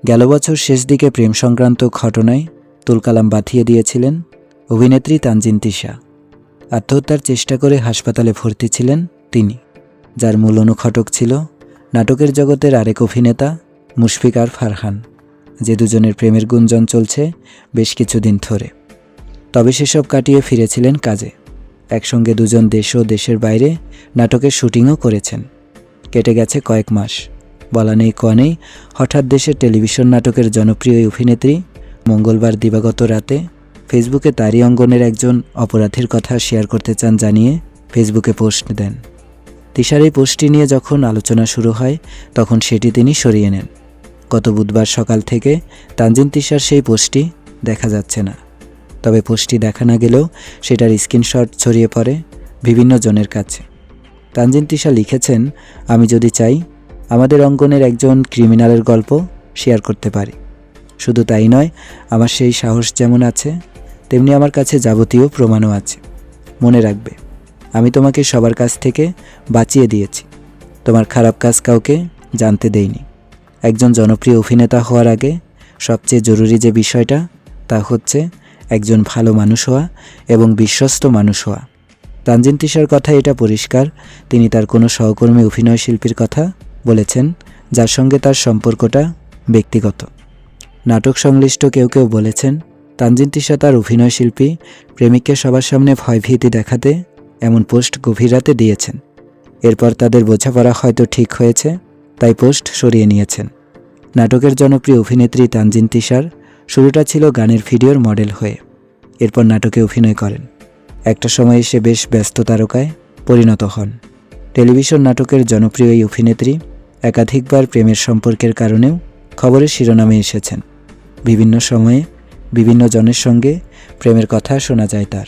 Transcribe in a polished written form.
গেল বছর শেষ দিকে প্রেম সংক্রান্ত ঘটনায় তুলকালাম বাঁধিয়ে দিয়েছিলেন অভিনেত্রী তানজিন তিশা। আত্মহত্যার চেষ্টা করে হাসপাতালে ভর্তি ছিলেন তিনি, যার মূল অনুঘটক ছিল নাটকের জগতের আরেক অভিনেতা মুশফিক আর ফারহান, যে দুজনের প্রেমের গুঞ্জন চলছে বেশ কিছুদিন ধরে। তবে সেসব কাটিয়ে ফিরেছিলেন কাজে। একসঙ্গে দুজন দেশ ও দেশের বাইরে নাটকের শুটিংও করেছেন। কেটে গেছে কয়েক মাস, বলা নেই কওয়া নেই, হঠাৎ দেশের টেলিভিশন নাটকের জনপ্রিয় অভিনেত্রী মঙ্গলবার দিবাগত রাতে ফেসবুকে তারই অঙ্গনের একজন অপরাধীর কথা শেয়ার করতে চান জানিয়ে ফেসবুকে পোস্ট দেন। তিশার এই পোস্টটি নিয়ে যখন আলোচনা শুরু হয় তখন সেটি তিনি সরিয়ে নেন। গত বুধবার সকাল থেকে তানজিন তিশার সেই পোস্টটি দেখা যাচ্ছে না। তবে পোস্টটি দেখা না গেলেও সেটার স্ক্রিনশট ছড়িয়ে পড়ে বিভিন্ন জনের কাছে। তানজিন তিশা লিখেছেন, আমি যদি চাই আমাদের অঙ্গনের একজন ক্রিমিনালের গল্প শেয়ার করতে পারি। শুধু তাই নয়, আমার সেই সাহস যেমন আছে তেমনি আমার কাছে যাবতীয় প্রমাণও আছে। মনে রাখবে, আমি তোমাকে সবার কাছ থেকে বাঁচিয়ে দিয়েছি, তোমার খারাপ কাজ কাউকে জানতে দেইনি। একজন জনপ্রিয় অভিনেতা হওয়ার আগে সবচেয়ে জরুরি যে বিষয়টা তা হচ্ছে একজন ভালো মানুষ হওয়া এবং বিশ্বস্ত মানুষ হওয়া। তানজিন তিশার কথা এটা পরিষ্কার, তিনি তার কোনো সহকর্মী অভিনয় শিল্পীর কথা বলেছেন যার সঙ্গে তার সম্পর্কটা ব্যক্তিগত। নাটক সংশ্লিষ্ট কেউ কেউ বলেছেন, তানজিন তিশা তার অভিনয় শিল্পী প্রেমিককে সবার সামনে ভয়ভীতি দেখাতে এমন পোস্ট গভীর রাতে দিয়েছেন। এরপর তাদের বোঝাপড়া হয়তো ঠিক হয়েছে, তাই পোস্ট সরিয়ে নিয়েছেন। নাটকের জনপ্রিয় অভিনেত্রী তানজিন তিশার শুরুটা ছিল গানের ভিডিওর মডেল হয়ে। এরপর নাটকে অভিনয় করেন। একটা সময়ে সে বেশ ব্যস্ত তারকায় পরিণত হন। টেলিভিশন নাটকের জনপ্রিয় এই অভিনেত্রী একাধিকবার প্রেমের সম্পর্কের কারণেও খবরের শিরোনামে এসেছেন। বিভিন্ন সময়ে বিভিন্ন জনের সঙ্গে প্রেমের কথা শোনা যায় তার।